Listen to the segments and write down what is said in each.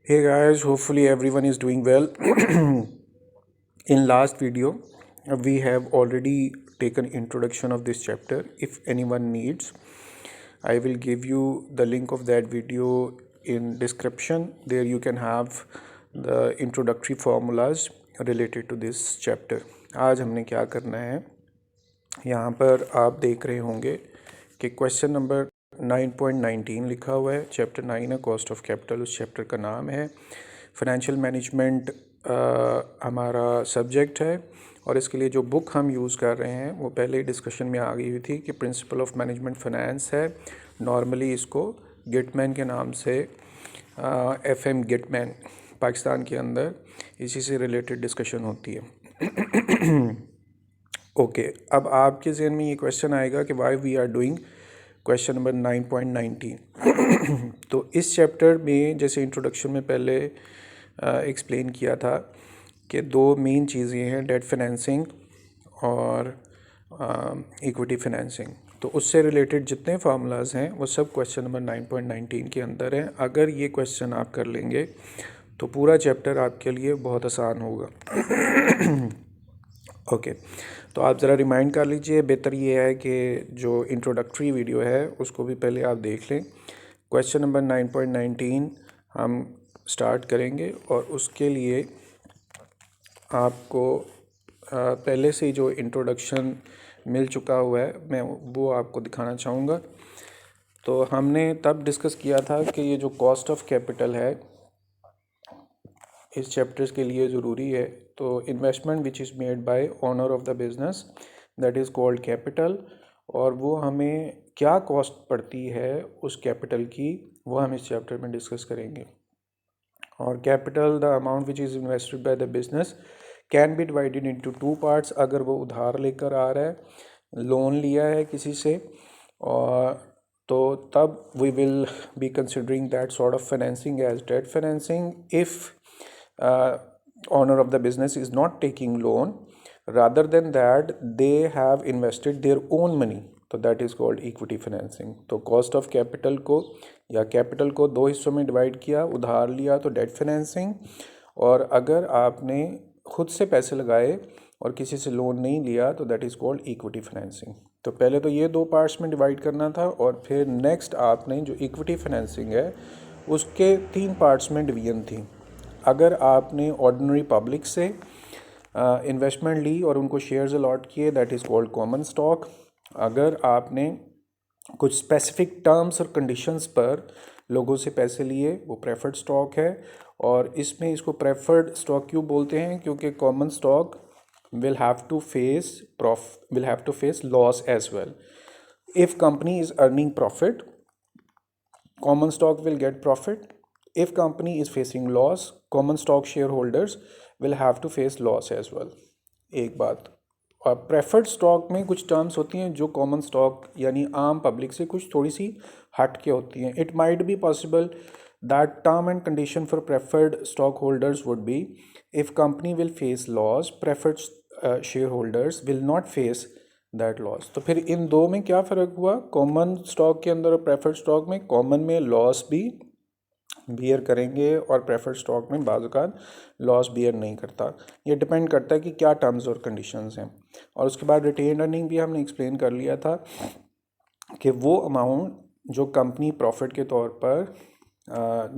Hey guys, hopefully everyone is doing well. In last video, we have already taken introduction of this chapter. If anyone needs, I will give you the link of that video in description. There you can have the introductory formulas related to this chapter. आज हमने क्या करना है, यहाँ पर आप देख रहे होंगे कि क्वेश्चन नंबर 9.19 लिखा हुआ है। चैप्टर 9 है, कॉस्ट ऑफ कैपिटल, उस चैप्टर का नाम है। फाइनेंशियल मैनेजमेंट हमारा सब्जेक्ट है और इसके लिए जो बुक हम यूज़ कर रहे हैं वो पहले ही डिस्कशन में आ गई हुई थी कि प्रिंसिपल ऑफ मैनेजमेंट फाइनेंस है। नॉर्मली इसको गिटमैन के नाम से FM गिटमैन पाकिस्तान के अंदर इसी से रिलेटेड डिस्कशन होती है। ओके, अब आपके जहन में ये क्वेश्चन आएगा कि why we are doing question number 9.19। तो इस चैप्टर में जैसे इंट्रोडक्शन में पहले एक्सप्लेन किया था कि दो मेन चीज़ें हैं, डेट फाइनेंसिंग और इक्विटी फाइनेंसिंग। तो उससे रिलेटेड जितने फार्मूलाज हैं वो सब क्वेश्चन नंबर 9.19 के अंदर हैं। अगर ये क्वेश्चन आप कर लेंगे तो पूरा चैप्टर आपके लिए बहुत आसान होगा। ओके, तो आप ज़रा रिमाइंड कर लीजिए। बेहतर ये है कि जो इंट्रोडक्टरी वीडियो है उसको भी पहले आप देख लें। क्वेश्चन नंबर 9.19 हम स्टार्ट करेंगे और उसके लिए आपको पहले से जो इंट्रोडक्शन मिल चुका हुआ है मैं वो आपको दिखाना चाहूँगा। तो हमने तब डिस्कस किया था कि ये जो कॉस्ट ऑफ कैपिटल है इस चैप्टर्स के लिए ज़रूरी है। तो investment which is made by owner of the business that is called capital, और वो हमें क्या कॉस्ट पड़ती है उस कैपिटल की वो हम इस चैप्टर में डिस्कस करेंगे। और capital the amount which is invested by the business can be divided into two parts. अगर वो उधार लेकर आ रहा है, लोन लिया है किसी से, और तो तब we will be considering that sort of financing as debt financing. If owner of the business is not taking loan, rather than that they have invested their own money, तो that is called equity financing। तो cost of capital को या capital को दो हिस्सों में divide किया, उधार लिया तो debt financing, और अगर आपने खुद से पैसे लगाए और किसी से लोन नहीं लिया तो that is called equity financing। तो पहले तो ये दो पार्ट्स में डिवाइड करना था और फिर नेक्स्ट आपने जो इक्विटी फाइनेंसिंग है उसके तीन पार्ट्स में डिवीजन थी। अगर आपने ऑर्डिनरी पब्लिक से इन्वेस्टमेंट ली और उनको शेयर्स अलॉट किए, that is called common stock. अगर आपने कुछ स्पेसिफिक टर्म्स और कंडीशंस पर लोगों से पैसे लिए वो प्रेफर्ड स्टॉक है। और इसमें इसको प्रेफर्ड स्टॉक क्यों बोलते हैं? क्योंकि common stock will have to face loss as well. If company is earning profit, common stock will get profit. If company is facing loss, common stock shareholders will have to face loss as well. एक बात, और preferred stock में कुछ terms होती हैं जो common stock यानी आम पब्लिक से कुछ थोड़ी सी हट के होती हैं। It might be possible that term and condition for preferred stock holders would be if company will face loss, preferred share holders will not face that loss. तो फिर इन दो में क्या फ़र्क हुआ? कॉमन स्टॉक के अंदर और प्रेफर्ड स्टॉक में कॉमन में लॉस भी बियर करेंगे और प्रेफर्ड स्टॉक में बाज़ औक़ात लॉस बियर नहीं करता। ये डिपेंड करता है कि क्या टर्म्स और कंडीशंस हैं। और उसके बाद रिटेन अर्निंग भी हमने एक्सप्लेन कर लिया था कि वो अमाउंट जो कंपनी प्रॉफिट के तौर पर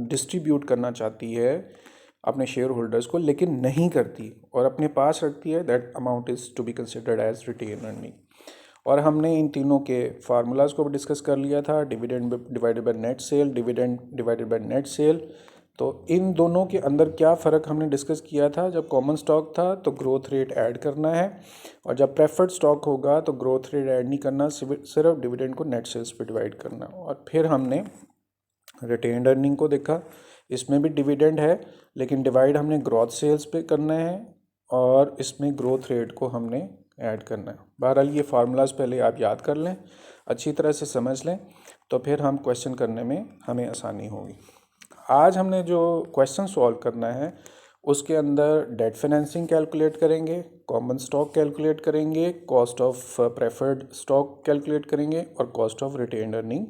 डिस्ट्रीब्यूट करना चाहती है अपने शेयर होल्डर्स को लेकिन नहीं करती और अपने पास रखती है, that amount is to be considered as retain earning. और हमने इन तीनों के फार्मूलाज को भी डिस्कस कर लिया था, dividend divided by net cell, dividend divided by net cell. तो इन दोनों के अंदर क्या फ़र्क हमने डिस्कस किया था? जब कॉमन स्टॉक था तो ग्रोथ रेट ऐड करना है, और जब प्रेफर्ड स्टॉक होगा तो ग्रोथ रेट ऐड नहीं करना, सिर्फ डिविडेंड को नेट सेल्स पे डिवाइड करना। और फिर हमने रिटेन्ड अर्निंग को देखा, इसमें भी डिविडेंड है लेकिन डिवाइड हमने ग्रोथ सेल्स पे करना है और इसमें ग्रोथ रेट को हमने ऐड करना है। बहरहाल ये फार्मूलाज पहले आप याद कर लें, अच्छी तरह से समझ लें, तो फिर हम क्वेश्चन करने में हमें आसानी होगी। आज हमने जो क्वेश्चन सॉल्व करना है उसके अंदर डेट फाइनेंसिंग कैलकुलेट करेंगे, कॉमन स्टॉक कैलकुलेट करेंगे, cost of preferred stock calculate करेंगे और कॉस्ट ऑफ रिटेन्ड अर्निंग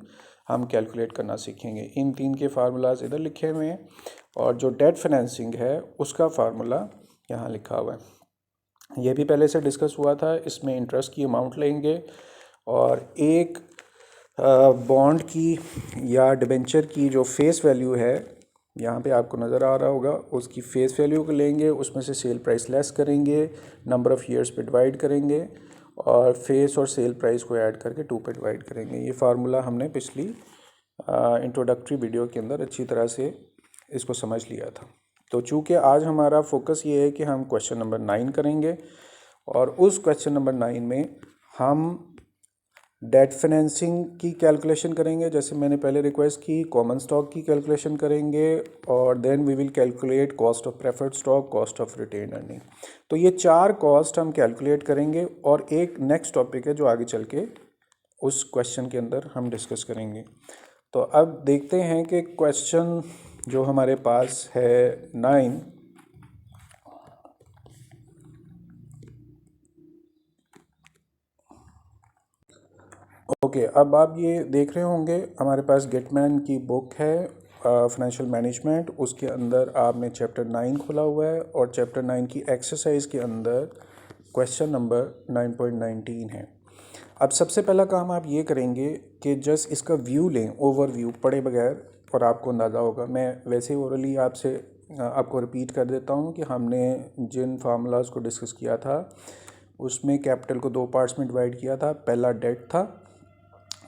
हम कैलकुलेट करना सीखेंगे। इन 3 के फार्मूलाज इधर लिखे हुए हैं और जो डेट फाइनेंसिंग है उसका फार्मूला यहाँ लिखा हुआ है। ये भी पहले से डिस्कस हुआ था। इसमें इंटरेस्ट की अमाउंट लेंगे और एक बॉन्ड की या डिबेंचर की जो फेस वैल्यू है, यहाँ पे आपको नज़र आ रहा होगा, उसकी फेस वैल्यू को लेंगे, उसमें से सेल प्राइस लेस करेंगे, नंबर ऑफ़ ईयर्स पे डिवाइड करेंगे और फेस और सेल प्राइस को ऐड करके 2 पे डिवाइड करेंगे। ये फार्मूला हमने पिछली इंट्रोडक्टरी वीडियो के अंदर अच्छी तरह से इसको समझ लिया था। तो चूँकि आज हमारा फोकस ये है कि हम क्वेश्चन नंबर 9 करेंगे और उस क्वेश्चन नंबर 9 में हम डेट फाइनेंसिंग की कैलकुलेशन करेंगे, जैसे मैंने पहले रिक्वेस्ट की, कॉमन स्टॉक की कैलकुलेशन करेंगे और then we will calculate cost of preferred stock, cost of retain earning. तो ये 4 कॉस्ट हम कैलकुलेट करेंगे और एक नेक्स्ट टॉपिक है जो आगे चल के उस क्वेश्चन के अंदर हम डिस्कस करेंगे। तो अब देखते हैं कि क्वेश्चन जो हमारे पास है 9, ओके, अब आप ये देख रहे होंगे हमारे पास गेटमैन की बुक है फाइनेंशियल मैनेजमेंट, उसके अंदर आपने चैप्टर 9 खोला हुआ है और चैप्टर 9 की एक्सरसाइज के अंदर क्वेश्चन नंबर 9.19 है। अब सबसे पहला काम आप ये करेंगे कि जस्ट इसका व्यू लें, ओवरव्यू, पढ़े बगैर, और आपको अंदाज़ा होगा। मैं वैसे ओरली आपको रिपीट कर देता हूँ कि हमने जिन फार्मूलाज को डिस्कस किया था उसमें कैपिटल को 2 पार्ट्स में डिवाइड किया था। पहला डेट था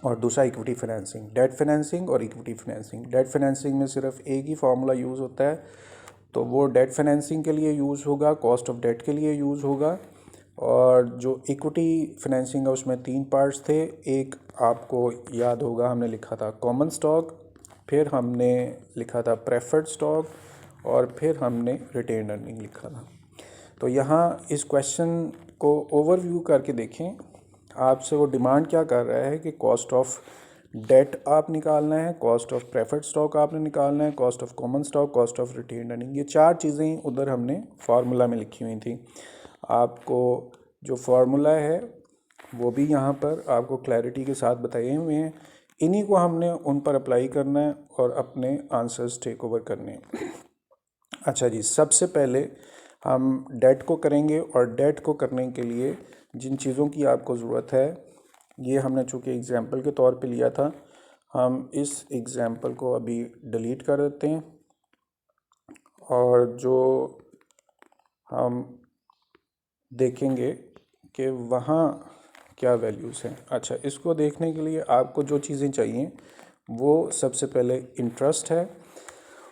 और दूसरा इक्विटी फाइनेंसिंग। डेट फाइनेंसिंग और इक्विटी फाइनेंसिंग, डेट फाइनेंसिंग में सिर्फ एक ही फार्मूला यूज़ होता है, तो वो डेट फाइनेंसिंग के लिए यूज़ होगा, कॉस्ट ऑफ डेट के लिए यूज़ होगा। और जो इक्विटी फाइनेंसिंग है उसमें 3 पार्ट्स थे। एक आपको याद होगा हमने लिखा था कॉमन स्टॉक, फिर हमने लिखा था प्रेफर्ड स्टॉक और फिर हमने रिटेन अर्निंग लिखा था। तो यहाँ इस क्वेश्चन को ओवरव्यू करके देखें, आपसे वो डिमांड क्या कर रहा है कि कॉस्ट ऑफ डेट आप निकालना है, कॉस्ट ऑफ प्रेफर्ड स्टॉक आपने निकालना है, cost of common stock, cost of retain earning. ये 4 चीज़ें उधर हमने फार्मूला में लिखी हुई थी। आपको जो फार्मूला है वो भी यहाँ पर आपको क्लैरिटी के साथ बताए हुए हैं। इन्हीं को हमने उन पर अप्लाई करना है और अपने आंसर्स टेक ओवर करने हैं। अच्छा जी, सबसे पहले हम डेट को करेंगे और डेट को करने के लिए जिन चीज़ों की आपको ज़रूरत है, ये हमने चूँकि एग्ज़ाम्पल के तौर पे लिया था, हम इस एग्ज़ाम्पल को अभी डिलीट कर देते हैं और जो हम देखेंगे कि वहाँ क्या वैल्यूज़ हैं। अच्छा, इसको देखने के लिए आपको जो चीज़ें चाहिए वो सबसे पहले इंटरेस्ट है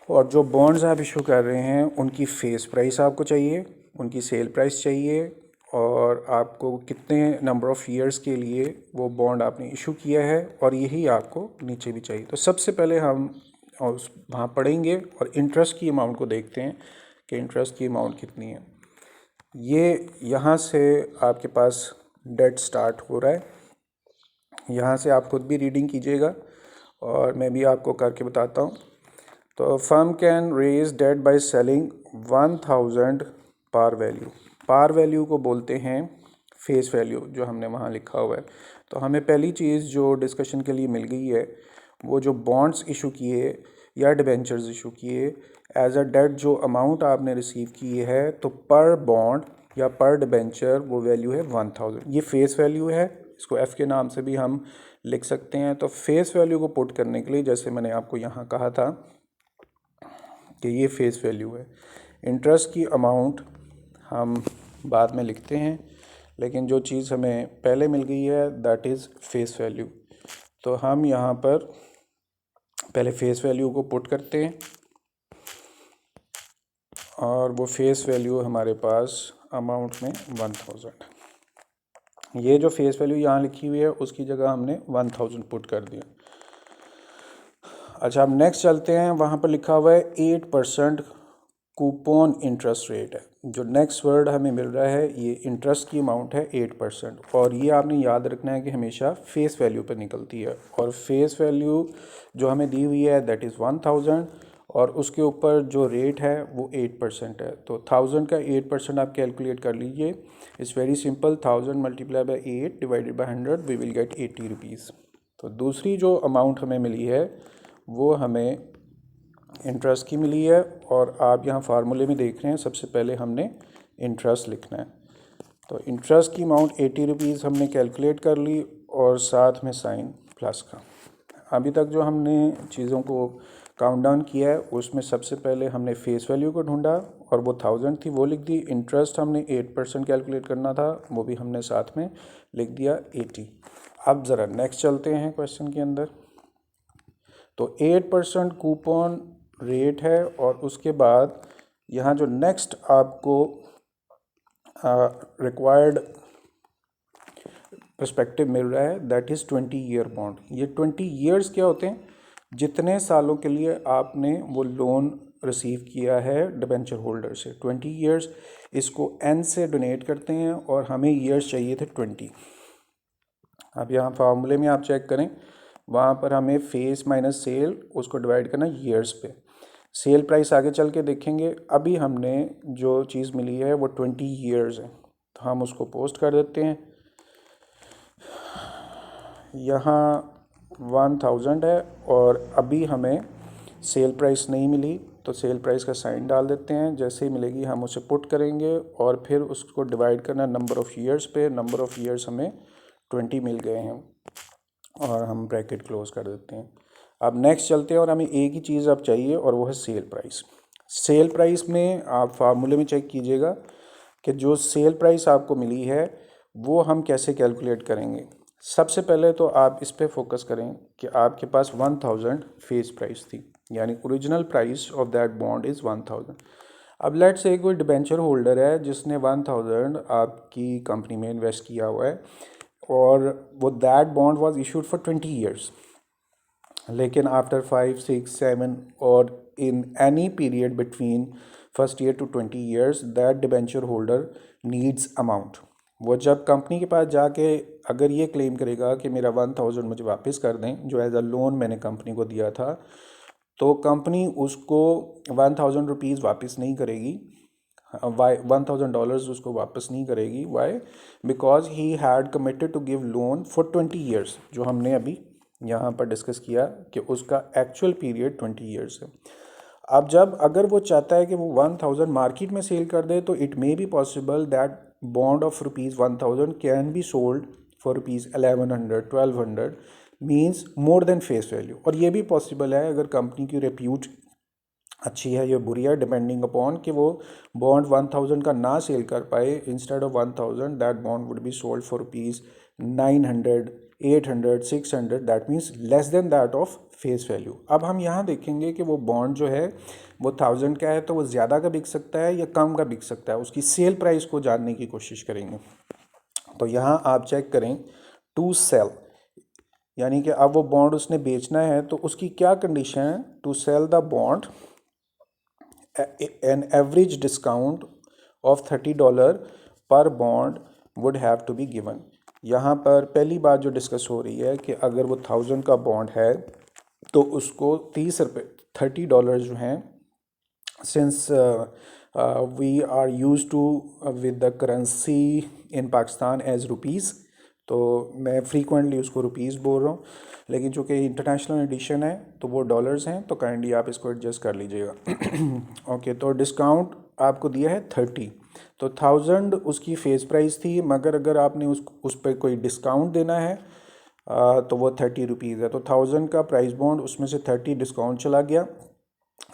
और जो बॉन्ड्स आप इशू कर रहे हैं उनकी फेस प्राइस आपको चाहिए, उनकी सेल प्राइस चाहिए और आपको कितने नंबर ऑफ़ ईयर्स के लिए वो बॉन्ड आपने इशू किया है, और यही आपको नीचे भी चाहिए। तो सबसे पहले हम वहाँ पढ़ेंगे और इंटरेस्ट की अमाउंट को देखते हैं कि इंटरेस्ट की अमाउंट कितनी है। ये यहाँ से आपके पास डेट स्टार्ट हो रहा है, यहाँ से आप खुद भी रीडिंग कीजिएगा और मैं भी आपको करके बताता हूँ। तो firm can raise debt by selling 1000 par value. Par value को बोलते हैं फेस वैल्यू, जो हमने वहाँ लिखा हुआ है। तो हमें पहली चीज़ जो डिस्कशन के लिए मिल गई है वो जो बॉन्ड्स इशू किए या डिबेंचर्स इशू किए एज अ डेट, जो अमाउंट आपने रिसीव की है, तो पर बॉन्ड या पर डिबेंचर वो वैल्यू है 1000। ये फेस वैल्यू है, इसको एफ़ के नाम से भी हम लिख सकते हैं। तो फेस वैल्यू को पुट करने के लिए, जैसे मैंने आपको यहाँ कहा था कि ये फेस वैल्यू है, इंटरेस्ट की अमाउंट हम बाद में लिखते हैं, लेकिन जो चीज़ हमें पहले मिल गई है दैट इज़ फेस वैल्यू। तो हम यहाँ पर पहले फेस वैल्यू को पुट करते हैं और वो फेस वैल्यू हमारे पास अमाउंट में 1000। ये जो फेस वैल्यू यहाँ लिखी हुई है उसकी जगह हमने 1000 पुट कर दिया। अच्छा, अब नेक्स्ट चलते हैं, वहाँ पर लिखा हुआ है 8% कूपन इंटरेस्ट रेट है। जो नेक्स्ट वर्ड हमें मिल रहा है ये इंटरेस्ट की अमाउंट है 8%, और ये आपने याद रखना है कि हमेशा फेस वैल्यू पर निकलती है और फेस वैल्यू जो हमें दी हुई है दैट इज़ 1000 और उसके ऊपर जो रेट है वो 8% है। तो 1000 का 8% आप कैलकुलेट कर लीजिए। It's very simple, 1000 multiply by 8 divided by 100 we will get 80 rupees. तो दूसरी जो अमाउंट हमें मिली है वो हमें इंटरेस्ट की मिली है, और आप यहाँ फार्मूले में देख रहे हैं सबसे पहले हमने इंटरेस्ट लिखना है। तो इंटरेस्ट की अमाउंट 80 रुपीज़ हमने कैलकुलेट कर ली और साथ में साइन प्लस का। अभी तक जो हमने चीज़ों को काउंट डाउन किया है उसमें सबसे पहले हमने फेस वैल्यू को ढूंढा और वो 1000 थी, वो लिख दी। इंटरेस्ट हमने 8% कैलकुलेट करना था, वो भी हमने साथ में लिख दिया 80। अब ज़रा नेक्स्ट चलते हैं क्वेश्चन के अंदर। तो 8% कूपन रेट है और उसके बाद यहाँ जो नेक्स्ट आपको रिक्वायर्ड पर्सपेक्टिव मिल रहा है दैट इज़ 20 ईयर बॉन्ड। ये 20 ईयर्स क्या होते हैं? जितने सालों के लिए आपने वो लोन रिसीव किया है डिबेंचर होल्डर से, 20 ईयर्स। इसको एन से डोनेट करते हैं और हमें ईयर्स चाहिए थे 20। अब यहाँ फार्मूले में आप चेक करें, वहाँ पर हमें फेस माइनस सेल उसको डिवाइड करना ईयर्स पे। सेल प्राइस आगे चल के देखेंगे। अभी हमने जो चीज़ मिली है वो 20 ईयर्स है, तो हम उसको पोस्ट कर देते हैं। यहाँ 1000 है और अभी हमें सेल प्राइस नहीं मिली, तो सेल प्राइस का साइन डाल देते हैं। जैसे ही मिलेगी हम उसे पुट करेंगे और फिर उसको डिवाइड करना नंबर ऑफ़ ईयर्स पे। नंबर ऑफ़ ईयर्स हमें 20 मिल गए हैं और हम ब्रैकेट क्लोज कर देते हैं। अब नेक्स्ट चलते हैं और हमें एक ही चीज़ अब चाहिए और वो है सेल प्राइस। सेल प्राइस में आप फार्मूले में चेक कीजिएगा कि जो सेल प्राइस आपको मिली है वो हम कैसे कैलकुलेट करेंगे। सबसे पहले तो आप इस पे फोकस करें कि आपके पास 1000 फेस प्राइस थी, यानी original price of that bond is 1000। अब लेट्स से कोई डिबेंचर होल्डर है जिसने 1000 आपकी कंपनी में इन्वेस्ट किया हुआ है और वो that bond was issued for 20 years, लेकिन आफ्टर 5, 6, 7 और in any period between first year to 20 years that debenture holder needs amount. वो जब कंपनी के पास जाके अगर ये क्लेम करेगा कि मेरा 1000 मुझे वापस कर दें जो एज अ लोन मैंने कंपनी को दिया था, तो कंपनी उसको 1000 रुपीज़ वापस नहीं करेगी, वाई $1000 उसको वापस नहीं करेगी। Why? Because he had committed to give loan for 20 years, जो हमने अभी यहाँ पर डिस्कस किया कि उसका एक्चुअल पीरियड 20 ईयर्स है। अब जब अगर वो चाहता है कि वो 1000 मार्केट में सेल कर दे, तो it may be possible that bond of ₹1000 can be sold for ₹1100, 1200, means more than face value. और ये भी पॉसिबल है अगर कंपनी की रेप्यूट अच्छी है या बुरी है, डिपेंडिंग अपॉन कि वो बॉन्ड 1000 का ना सेल कर पाए। Instead of 1000 that bond would be sold for ₹900, 800, 600, that means less than that of face value. अब हम यहाँ देखेंगे कि वो बॉन्ड जो है वो 1000 का है, तो वो ज़्यादा का बिक सकता है या कम का बिक सकता है, उसकी सेल प्राइस को जानने की कोशिश करेंगे। तो यहाँ आप चेक करें टू सेल, यानी कि अब वो बॉन्ड उसने बेचना है तो उसकी क्या कंडीशन है। To sell the bond an average discount of $30 per bond would have to be given. यहाँ पर पहली बात जो डिस्कस हो रही है कि अगर वो 1000 का बॉन्ड है तो उसको 30 रुपये $30 जो हैं, since we are use to with the currency in Pakistan as rupees, तो मैं फ्रीक्वेंटली उसको रुपीज़ बोल रहा हूँ, लेकिन चूँकि इंटरनेशनल एडिशन है तो वो डॉलर्स हैं, तो काइंडली आप इसको एडजस्ट कर लीजिएगा। ओके, तो डिस्काउंट आपको दिया है 30, तो 1000 उसकी फेस प्राइस थी, मगर अगर आपने उस पर कोई डिस्काउंट देना है तो वो 30 रुपीज़ है। तो 1000 का प्राइस बॉन्ड, उसमें से 30 डिस्काउंट चला गया,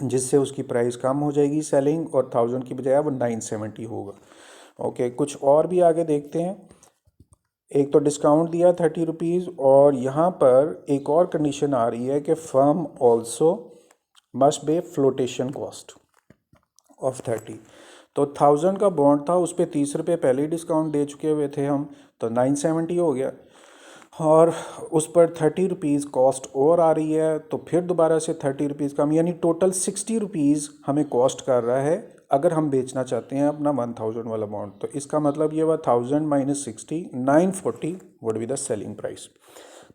जिससे उसकी प्राइस कम हो जाएगी सेलिंग, और 1000 की बजाय वो 970 होगा। ओके, कुछ और भी आगे देखते हैं। एक तो डिस्काउंट दिया 30 रुपीज़, और यहाँ पर एक और कंडीशन आ रही है कि firm also must pay flotation cost of 30। तो 1000 का बॉन्ड था, उस पर 30 रुपये पहले ही डिस्काउंट दे चुके हुए थे हम, तो 970 हो गया, और उस पर 30 रुपीज़ कॉस्ट और आ रही है, तो फिर दोबारा से 30 रुपीज़ कम, यानी टोटल 60 रुपीज़ हमें कॉस्ट कर रहा है अगर हम बेचना चाहते हैं अपना 1000 वाला बॉन्ड। तो इसका मतलब ये हुआ 1000 minus 60, 940 would be the selling price.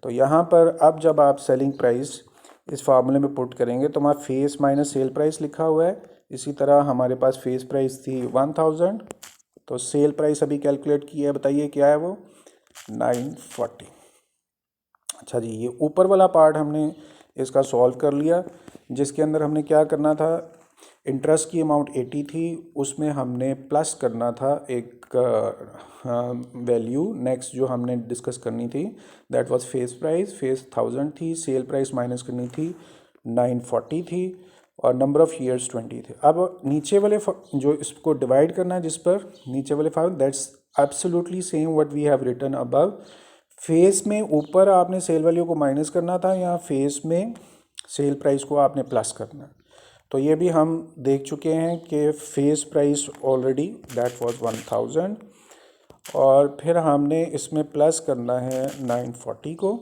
तो यहाँ पर अब जब आप सेलिंग प्राइस इस फार्मूले में पुट करेंगे तो हमारा फेस माइनस सेल प्राइस लिखा हुआ है। इसी तरह हमारे पास फेस प्राइस थी 1000, तो सेल प्राइस अभी कैलकुलेट की है, बताइए क्या है वो, 940। अच्छा जी, ये ऊपर वाला पार्ट हमने इसका सॉल्व कर लिया, जिसके अंदर हमने क्या करना था, इंटरेस्ट की अमाउंट 80 थी, उसमें हमने प्लस करना था एक वैल्यू नेक्स्ट जो हमने डिस्कस करनी थी, that was face price. Face 1000 थी, सेल प्राइस माइनस करनी थी 940 थी, और नंबर ऑफ़ ईयर्स 20 थे। अब नीचे वाले जो इसको डिवाइड करना है जिस पर नीचे वाले five, that's absolutely same what we have written above. Face में ऊपर आपने सेल वैल्यू को माइनस करना था, या फेस में सेल प्राइस को आपने प्लस करना है। तो ये भी हम देख चुके हैं कि face price already that was 1000, और फिर हमने इसमें प्लस करना है 940 को,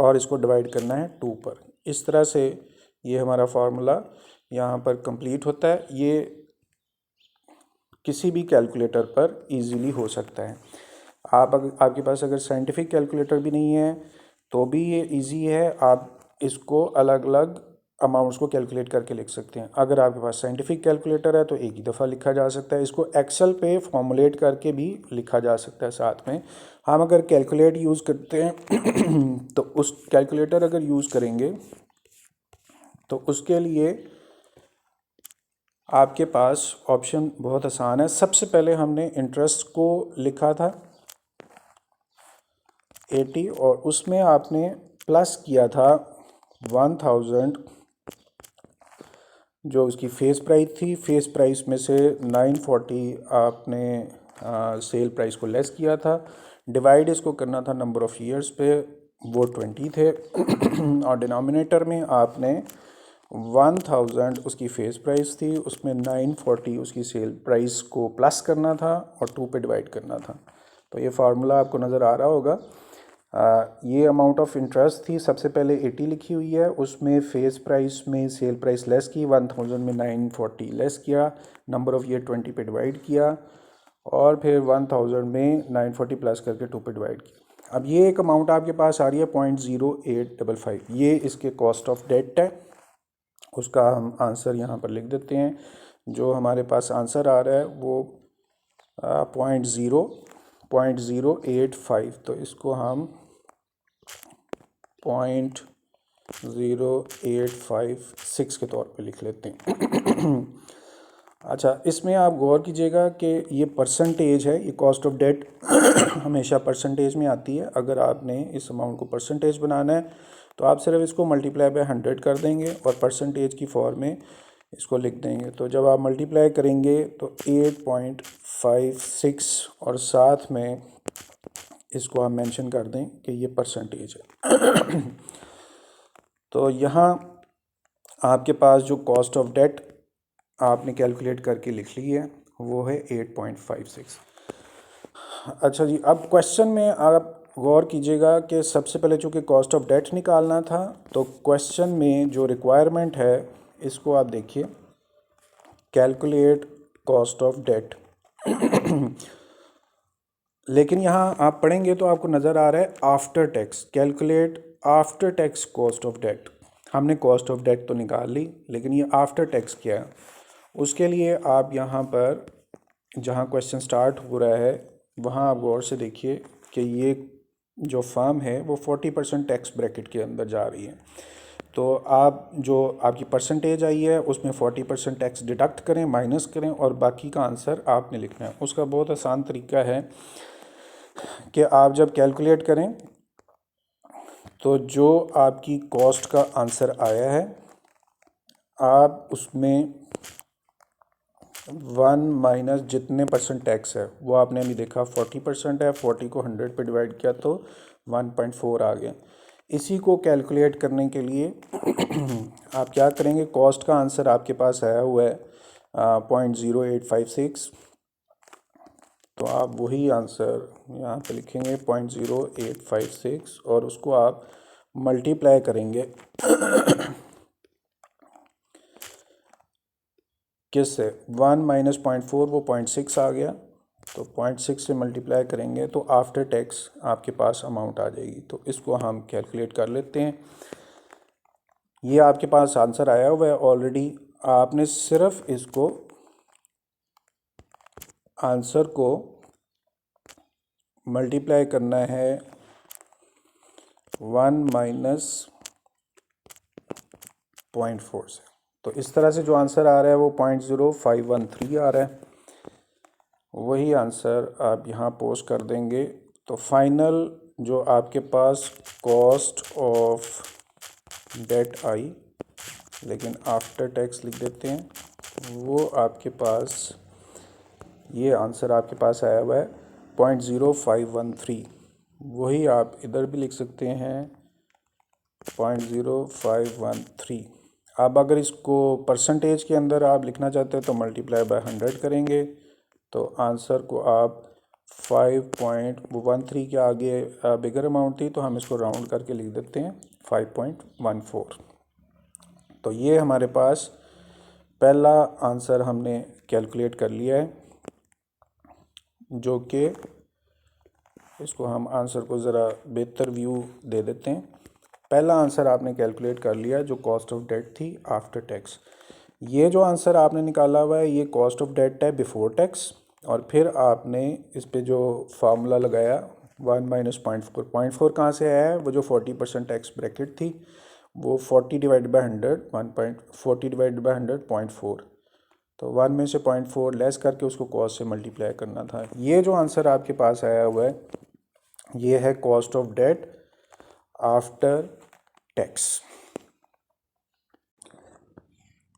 और इसको डिवाइड करना है 2 पर। इस तरह से ये हमारा फार्मूला यहाँ पर कंप्लीट होता है। ये किसी भी कैलकुलेटर पर इजीली हो सकता है। आपके पास अगर साइंटिफिक कैलकुलेटर भी नहीं है तो भी ये इजी है, आप इसको अलग अलग अमाउंट्स को कैलकुलेट करके लिख सकते हैं। अगर आपके पास साइंटिफिक कैलकुलेटर है तो एक ही दफ़ा लिखा जा सकता है, इसको एक्सेल पे फॉर्मुलेट करके भी लिखा जा सकता है साथ में। हम अगर कैलकुलेट यूज़ करते हैं तो उस कैलकुलेटर अगर यूज़ करेंगे तो उसके लिए आपके पास ऑप्शन बहुत आसान है। सबसे पहले हमने इंटरेस्ट को लिखा था 80, और उसमें आपने प्लस किया था 1000 जो उसकी फेस प्राइस थी। फेस प्राइस में से 940 आपने सेल प्राइस को लेस किया था। डिवाइड इसको करना था नंबर ऑफ़ ईयर्स पे, वो 20 थे। और डिनोमिनेटर में आपने 1000 उसकी फेस प्राइस थी, उसमें 940 उसकी सेल प्राइस को प्लस करना था और 2 पे डिवाइड करना था। तो ये फार्मूला आपको नज़र आ रहा होगा। ये अमाउंट ऑफ इंटरेस्ट थी, सबसे पहले 80 लिखी हुई है, उसमें फेस प्राइस में सेल प्राइस लेस की, 1000 में 940 लेस किया, नंबर ऑफ़ ईयर 20 पे डिवाइड किया, और फिर 1000 में 940 प्लस करके 2 पे डिवाइड किया। अब ये एक अमाउंट आपके पास आ रही है 0.0855, ये इसके कॉस्ट ऑफ डेट है। उसका हम आंसर यहाँ पर लिख देते हैं। जो हमारे पास आंसर आ रहा है वो 0.85, तो इसको हम 0.0856 के तौर पे लिख लेते हैं। अच्छा, इसमें आप गौर कीजिएगा कि ये परसेंटेज है, ये कॉस्ट ऑफ डेट हमेशा परसेंटेज में आती है। अगर आपने इस अमाउंट को परसेंटेज बनाना है तो आप सिर्फ इसको मल्टीप्लाई बाय 100 कर देंगे और परसेंटेज की फॉर्म में इसको लिख देंगे। तो जब आप मल्टीप्लाई करेंगे तो 8.56 और साथ में इसको आप मेंशन कर दें कि ये परसेंटेज है। तो यहाँ आपके पास जो कॉस्ट ऑफ डेट आपने कैलकुलेट करके लिख ली है वो है 8.56। अच्छा जी, अब क्वेश्चन में आप गौर कीजिएगा कि सबसे पहले चूँकि कॉस्ट ऑफ डेट निकालना था, तो क्वेश्चन में जो रिक्वायरमेंट है इसको आप देखिए, कैलकुलेट कॉस्ट ऑफ डेट। लेकिन यहाँ आप पढ़ेंगे तो आपको नज़र आ रहा है after tax, calculate after tax cost of debt. हमने कॉस्ट ऑफ डेट तो निकाल ली, लेकिन ये आफ्टर टैक्स क्या है, उसके लिए आप यहाँ पर जहाँ क्वेश्चन स्टार्ट हो रहा है वहाँ आप गौर से देखिए कि ये जो फर्म है वो 40% टैक्स ब्रैकेट के अंदर जा रही है। तो आप जो आपकी परसेंटेज आई है उसमें 40% टैक्स डिडक्ट करें, माइनस करें, और बाकी का आंसर आपने लिखना है। उसका बहुत आसान तरीका है कि आप जब कैलकुलेट करें तो जो आपकी कॉस्ट का आंसर आया है आप उसमें 1 माइनस जितने परसेंट टैक्स है वो आपने अभी देखा 40% है, 40 को 100 पे डिवाइड किया तो 1.4 आ गया। इसी को कैलकुलेट करने के लिए आप क्या करेंगे, कॉस्ट का आंसर आपके पास आया हुआ है 0.0856, तो आप वही आंसर यहाँ पे लिखेंगे 0.0856 और उसको आप मल्टीप्लाई करेंगे किससे, 1 माइनस 0.4 वो 0.6 आ गया, तो 0.6 से मल्टीप्लाई करेंगे तो आफ्टर टैक्स आपके पास अमाउंट आ जाएगी। तो इसको हम कैलकुलेट कर लेते हैं। ये आपके पास आंसर आया हुआ है ऑलरेडी, आपने सिर्फ इसको आंसर को मल्टीप्लाई करना है 1 माइनस 0.4 से। तो इस तरह से जो आंसर आ रहा है वो 0.0513 आ रहा है। वही आंसर आप यहाँ पोस्ट कर देंगे तो फाइनल जो आपके पास कॉस्ट ऑफ डेट आई, लेकिन आफ्टर टैक्स लिख देते हैं, वो आपके पास ये आंसर आपके पास आया हुआ है 0.0513। वही आप इधर भी लिख सकते हैं 0.0513। आप अगर इसको परसेंटेज के अंदर आप लिखना चाहते हैं तो मल्टीप्लाई बाय 100 करेंगे तो आंसर को आप 5.13 के आगे बिगर अमाउंट थी तो हम इसको राउंड करके लिख देते हैं 5.14। तो ये हमारे पास पहला आंसर हमने कैलकुलेट कर लिया है, जो कि इसको हम आंसर को ज़रा बेहतर व्यू दे देते हैं। पहला आंसर आपने कैलकुलेट कर लिया जो कॉस्ट ऑफ डेट थी आफ्टर टैक्स। ये जो आंसर आपने निकाला हुआ है ये कॉस्ट ऑफ डेट है बिफोर टैक्स, और फिर आपने इस पे जो फार्मूला लगाया 1 माइनस 0.4 कहाँ से आया है, वो जो 40% टैक्स ब्रैकेट थी वो 40 डिवाइड बाई 100 1.40 डिवाइड बाई 100 0.4, तो 1 में से 0.4 लेस करके उसको कॉस्ट से मल्टीप्लाई करना था। ये जो आंसर आपके पास आया हुआ है ये है cost of debt after tax.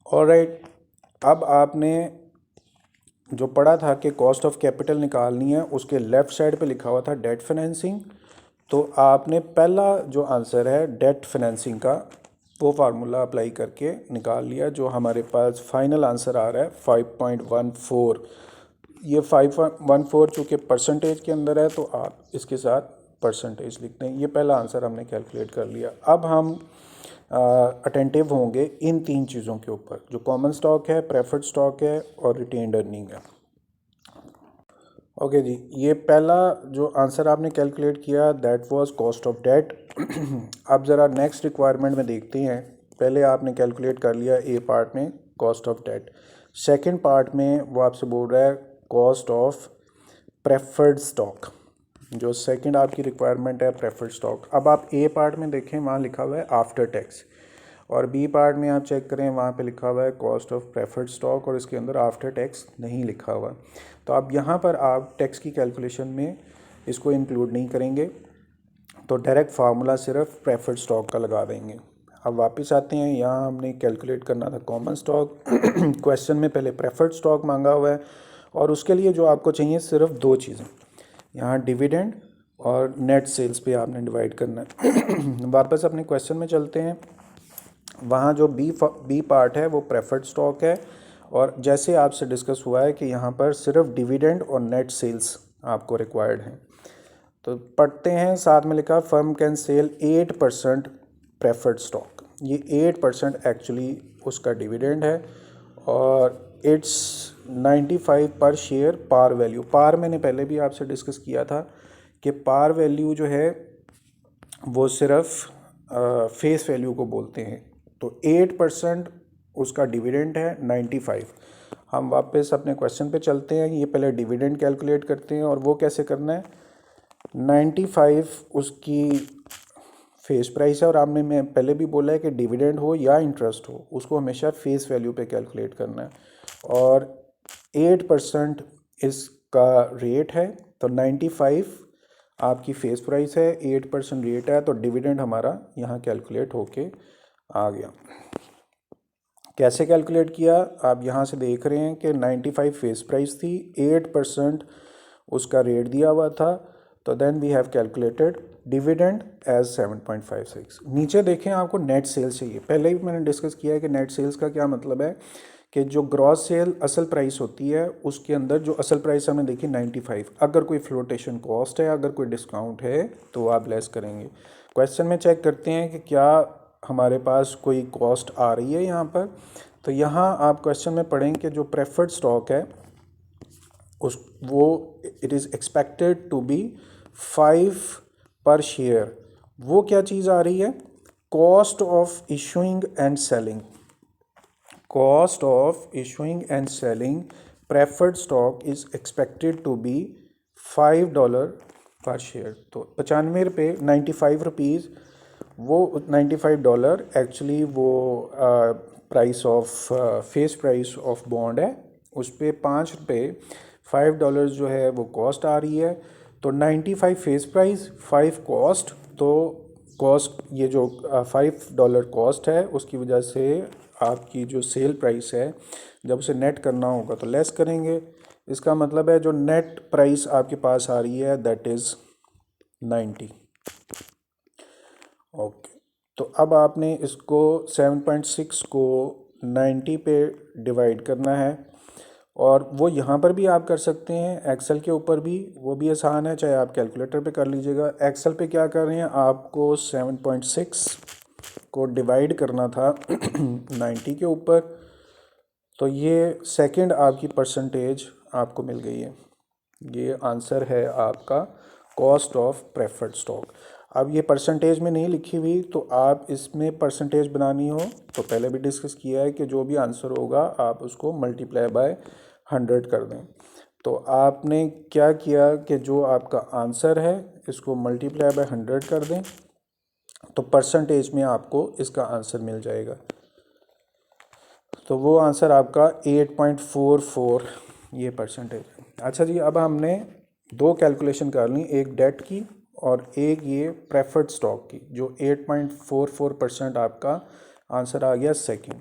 Alright, अब आपने जो पढ़ा था कि कॉस्ट ऑफ कैपिटल निकालनी है, उसके लेफ़्ट साइड पे लिखा हुआ था डेट फाइनेंसिंग। तो आपने पहला जो आंसर है डेट फाइनेंसिंग का वो फार्मूला अप्लाई करके निकाल लिया, जो हमारे पास फाइनल आंसर आ रहा है 5.14। ये 5.14 चूँकि परसेंटेज के अंदर है तो आप इसके साथ परसेंटेज लिखते हैं। ये पहला आंसर हमने कैलकुलेट कर लिया। अब हम अटेंटिव होंगे इन तीन चीज़ों के ऊपर, जो कॉमन स्टॉक है, प्रेफर्ड स्टॉक है और रिटेन्ड अर्निंग है। ओके जी, ये पहला जो आंसर आपने कैलकुलेट किया that was cost of debt. अब ज़रा नेक्स्ट रिक्वायरमेंट में देखते हैं। पहले आपने कैलकुलेट कर लिया ए पार्ट में cost of debt, second part में वो आपसे बोल रहा है कॉस्ट ऑफ प्रेफर्ड स्टॉक। जो सेकंड आपकी रिक्वायरमेंट है प्रेफर्ड स्टॉक। अब आप ए पार्ट में देखें वहाँ लिखा हुआ है आफ्टर टैक्स, और बी पार्ट में आप चेक करें वहाँ पे लिखा हुआ है कॉस्ट ऑफ प्रेफर्ड स्टॉक और इसके अंदर आफ्टर टैक्स नहीं लिखा हुआ। तो अब यहाँ पर आप टैक्स की कैलकुलेशन में इसको इंक्लूड नहीं करेंगे, तो डायरेक्ट फार्मूला सिर्फ प्रेफर्ड स्टॉक का लगा देंगे। अब वापस आते हैं, यहाँ हमने कैलकुलेट करना था कॉमन स्टॉक। क्वेश्चन में पहले प्रेफर्ड स्टॉक मांगा हुआ है और उसके लिए जो आपको चाहिए सिर्फ दो चीज़ें, यहाँ डिविडेंड और नेट सेल्स पे आपने डिवाइड करना है। वापस अपने क्वेश्चन में चलते हैं। वहाँ जो बी पार्ट है वो प्रेफर्ड स्टॉक है, और जैसे आपसे डिस्कस हुआ है कि यहाँ पर सिर्फ डिविडेंड और नेट सेल्स आपको रिक्वायर्ड हैं। तो पढ़ते हैं, साथ में लिखा firm can sell 8% preferred stock. ये 8% एक्चुअली उसका डिविडेंड है और इट्स 95 पर शेयर पार वैल्यू। पार मैंने पहले भी आपसे डिस्कस किया था कि पार वैल्यू जो है वो सिर्फ फेस वैल्यू को बोलते हैं। तो 8% उसका डिविडेंड है 95। हम वापस अपने क्वेश्चन पे चलते हैं। ये पहले डिविडेंड कैलकुलेट करते हैं, और वो कैसे करना है, 95 उसकी फेस प्राइस है, और आपने मैं पहले भी बोला है कि डिविडेंड हो या इंटरेस्ट हो उसको हमेशा फेस वैल्यू पे कैलकुलेट करना है, और 8% इसका रेट है। तो 95 आपकी फेस प्राइस है, 8% रेट है, तो डिविडेंड हमारा यहाँ कैलकुलेट होके आ गया। कैसे कैलकुलेट किया, आप यहाँ से देख रहे हैं कि 95 फेस प्राइस थी, 8% उसका रेट दिया हुआ था, तो then we have calculated dividend as 7.56। नीचे देखें, आपको नेट सेल्स चाहिए। पहले भी मैंने डिस्कस किया है कि नेट सेल्स का क्या मतलब है कि जो ग्रॉस सेल असल प्राइस होती है उसके अंदर जो असल प्राइस हमने देखी 95, अगर कोई फ्लोटेशन कॉस्ट है, अगर कोई डिस्काउंट है तो आप लेस करेंगे। क्वेश्चन में चेक करते हैं कि क्या हमारे पास कोई कॉस्ट आ रही है यहाँ पर। तो यहाँ आप क्वेश्चन में पढ़ें कि जो प्रेफर्ड स्टॉक है उस वो it is expected to be 5 per share. वो क्या चीज़ आ रही है, cost of issuing and selling. Cost of issuing and selling preferred stock is expected to be $5 per share. तो 95 रुपये 95 रुपीज़ वो $95 एक्चुअली वो price of face price of bond है, उस पर ₹5 $5 जो है वो कॉस्ट आ रही है। तो 95 फेस प्राइस, 5 कॉस्ट, तो कॉस्ट ये जो $5 कॉस्ट है उसकी वजह से आपकी जो सेल प्राइस है जब उसे नेट करना होगा तो लेस करेंगे। इसका मतलब है जो नेट प्राइस आपके पास आ रही है दैट इज़ 90। ओके, तो अब आपने इसको 7.6 को 90 पे डिवाइड करना है, और वो यहाँ पर भी आप कर सकते हैं, एक्सेल के ऊपर भी, वो भी आसान है, चाहे आप कैलकुलेटर पे कर लीजिएगा। एक्सेल पे क्या कर रहे हैं, आपको 7.6 को डिवाइड करना था 90 के ऊपर, तो ये सेकंड आपकी परसेंटेज आपको मिल गई है। ये आंसर है आपका कॉस्ट ऑफ प्रेफर्ड स्टॉक। अब ये परसेंटेज में नहीं लिखी हुई, तो आप इसमें परसेंटेज बनानी हो तो पहले भी डिस्कस किया है कि जो भी आंसर होगा आप उसको मल्टीप्लाई बाय 100 कर दें। तो आपने क्या किया कि जो आपका आंसर है इसको मल्टीप्लाई बाय 100 कर दें, तो परसेंटेज में आपको इसका आंसर मिल जाएगा। तो वो आंसर आपका 8.44 ये परसेंटेज है। अच्छा जी, अब हमने दो कैलकुलेशन कर ली, एक डेट की और एक ये प्रेफर्ड स्टॉक की, जो 8.44% आपका आंसर आ गया सेकंड।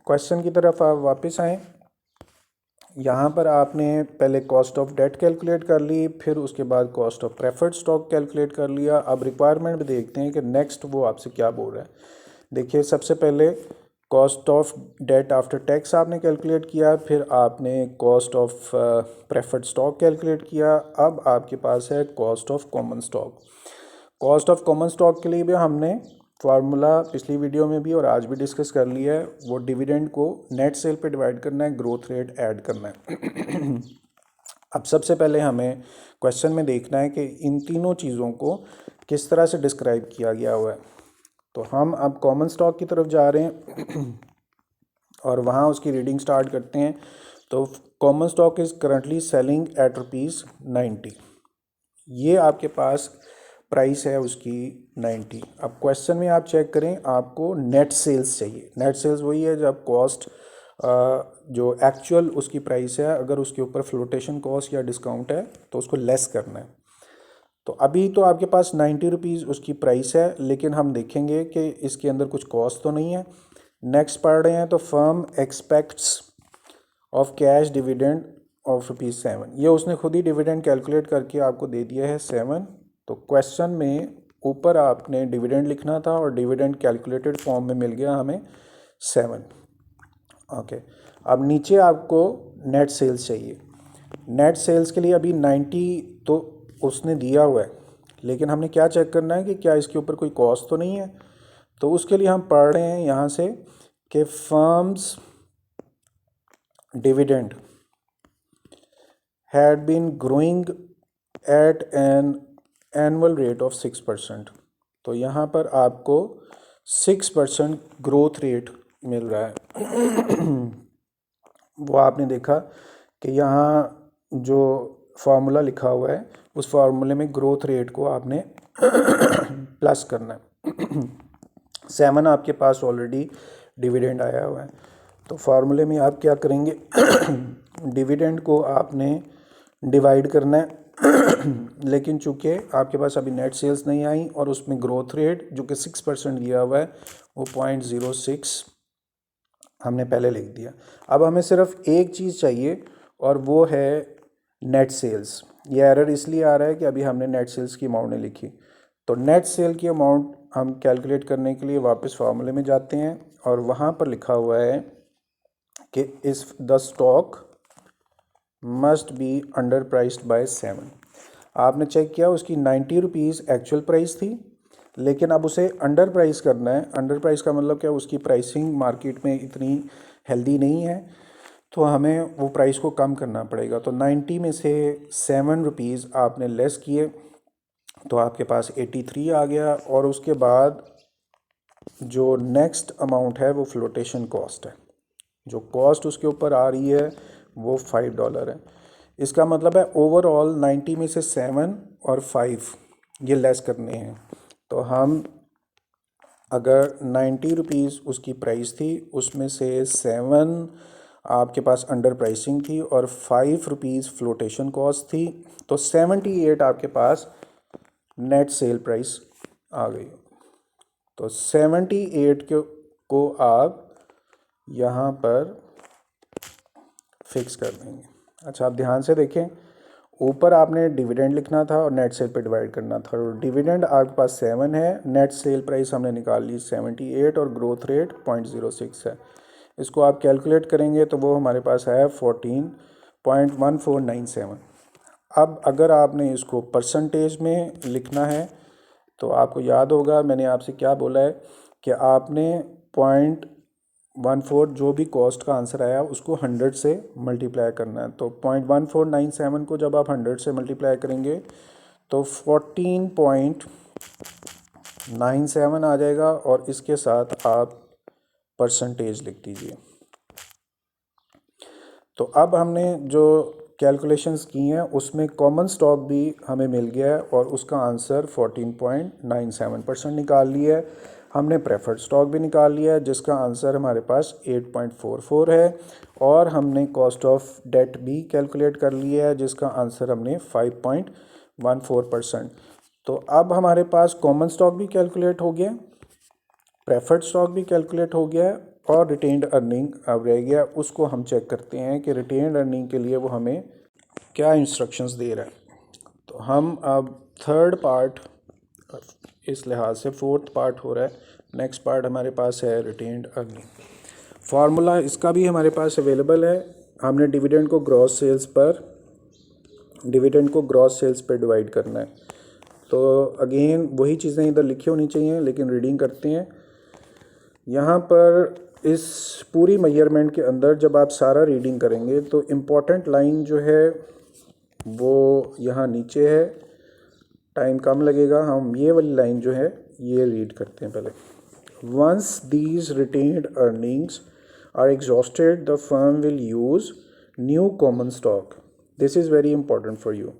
क्वेश्चन की तरफ आप वापस आएँ। यहाँ पर आपने पहले कॉस्ट ऑफ डेट कैलकुलेट कर ली, फिर उसके बाद cost of preferred stock calculate कर लिया। अब रिक्वायरमेंट भी देखते हैं कि नेक्स्ट वो आपसे क्या बोल रहा है। देखिए, सबसे पहले cost of debt after tax आपने कैलकुलेट किया, फिर आपने cost of preferred stock calculate किया। अब आपके पास है cost of common stock. Cost of common स्टॉक के लिए भी हमने फार्मूला पिछली वीडियो में भी और आज भी डिस्कस कर लिया है। वो डिविडेंड को नेट सेल पे डिवाइड करना है, ग्रोथ रेट ऐड करना है। अब सबसे पहले हमें क्वेश्चन में देखना है कि इन तीनों चीज़ों को किस तरह से डिस्क्राइब किया गया हुआ है। तो हम अब कॉमन स्टॉक की तरफ जा रहे हैं और वहाँ उसकी रीडिंग स्टार्ट करते हैं। तो common stock is currently selling at ₹90। ये आपके पास प्राइस है उसकी 90। अब क्वेश्चन में आप चेक करें, आपको नेट सेल्स चाहिए। नेट सेल्स वही है जब कॉस्ट जो एक्चुअल उसकी प्राइस है, अगर उसके ऊपर फ्लोटेशन कॉस्ट या डिस्काउंट है तो उसको लेस करना है। तो अभी तो आपके पास 90 रुपीज़ उसकी प्राइस है, लेकिन हम देखेंगे कि इसके अंदर कुछ कॉस्ट तो नहीं है। नेक्स्ट पढ़ रहे हैं, तो firm aspects of cash dividend of ₹7। ये उसने खुद ही डिविडेंड कैलकुलेट करके आपको दे दिया है 7। तो क्वेश्चन में ऊपर आपने डिविडेंड लिखना था और डिविडेंड कैलकुलेटेड फॉर्म में मिल गया हमें 7। ओके, अब नीचे आपको नेट सेल्स चाहिए। नेट सेल्स के लिए अभी 90 तो उसने दिया हुआ है, लेकिन हमने क्या चेक करना है कि क्या इसके ऊपर कोई कॉस्ट तो नहीं है। तो उसके लिए हम पढ़ रहे हैं यहाँ से कि firms dividend had been growing at an annual rate of 6%। तो यहाँ पर आपको 6% ग्रोथ रेट मिल रहा है। वो आपने देखा कि यहाँ जो फार्मूला लिखा हुआ है उस फार्मूले में ग्रोथ रेट को आपने प्लस करना है। 7 आपके पास ऑलरेडी डिविडेंड आया हुआ है, तो फार्मूले में आप क्या करेंगे, डिविडेंड को आपने डिवाइड करना है। लेकिन चूँकि आपके पास अभी नेट सेल्स नहीं आई और उसमें ग्रोथ रेट जो कि 6% दिया हुआ है वो 0.06 हमने पहले लिख दिया। अब हमें सिर्फ एक चीज़ चाहिए और वो है नेट सेल्स। ये एरर इसलिए आ रहा है कि अभी हमने नेट सेल्स की अमाउंट नहीं लिखी। तो नेट सेल की अमाउंट हम कैलकुलेट करने के लिए वापस फार्मूले में जाते हैं और वहाँ पर लिखा हुआ है कि इस the stock must be under priced by 7। आपने चेक किया उसकी 90 रुपीज़ एक्चुअल प्राइस थी, लेकिन अब उसे अंडर प्राइस करना है। अंडर प्राइस का मतलब क्या, उसकी प्राइसिंग मार्केट में इतनी हेल्दी नहीं है, तो हमें वो प्राइस को कम करना पड़ेगा। तो 90 में से 7 रुपीज़ आपने लेस किए तो आपके पास 83 आ गया। और उसके बाद जो नेक्स्ट अमाउंट है वो फ्लोटेशन कॉस्ट है। जो कॉस्ट उसके ऊपर आ रही है वो $5 है। इसका मतलब है ओवरऑल 90 में से 7 और 5 ये लेस करने हैं। तो हम अगर 90 रुपीज़ उसकी प्राइस थी, उसमें से 7 आपके पास अंडर प्राइसिंग थी और 5 रुपीज़ फ्लोटेशन कॉस्ट थी, तो 78 आपके पास नेट सेल प्राइस आ गई। तो 78 को आप यहाँ पर फिक्स कर देंगे। अच्छा, आप ध्यान से देखें, ऊपर आपने डिविडेंड लिखना था और नेट सेल पे डिवाइड करना था। और डिविडेंड आपके पास 7 है, नेट सेल प्राइस हमने निकाल ली 78 और ग्रोथ रेट 0.06 है। इसको आप कैलकुलेट करेंगे तो वो हमारे पास है 14.1497। अब अगर आपने इसको परसेंटेज में लिखना है तो आपको याद होगा मैंने आपसे क्या बोला है कि आपने 0.14 जो भी कॉस्ट का आंसर आया उसको 100 से मल्टीप्लाई करना है। तो 0.1497 को जब आप 100 से मल्टीप्लाई करेंगे तो 14.97 आ जाएगा और इसके साथ आप परसेंटेज लिख दीजिए। तो अब हमने जो कैलकुलेशंस की हैं उसमें कॉमन स्टॉक भी हमें मिल गया है और उसका आंसर 14.97% निकाल लिया है। हमने प्रेफर्ड स्टॉक भी निकाल लिया है जिसका आंसर हमारे पास 8.44 है और हमने कॉस्ट ऑफ डेट भी कैलकुलेट कर लिया है जिसका आंसर हमने 5.14%। तो अब हमारे पास कॉमन स्टॉक भी कैलकुलेट हो गया, प्रेफर्ड स्टॉक भी कैलकुलेट हो गया है और रिटेन्ड अर्निंग अब रह गया। उसको हम चेक करते हैं कि रिटेन्ड अर्निंग के लिए वो हमें क्या इंस्ट्रक्शंस दे रहा है। तो हम अब थर्ड पार्ट, इस लिहाज से फोर्थ पार्ट हो रहा है। नेक्स्ट पार्ट हमारे पास है रिटेन्ड अर्निंग। फार्मूला इसका भी हमारे पास अवेलेबल है। हमने डिविडेंड को ग्रॉस सेल्स पर डिवाइड करना है। तो अगेन वही चीज़ें इधर लिखी होनी चाहिए, लेकिन रीडिंग करते हैं। यहाँ पर इस पूरी मेजरमेंट के अंदर जब आप सारा रीडिंग करेंगे तो इम्पॉर्टेंट लाइन जो है वो यहाँ नीचे है, टाइम कम लगेगा। हम ये वाली लाइन जो है ये रीड करते हैं पहले। Once these retained earnings are exhausted the firm will use new common stock. This is very important for you.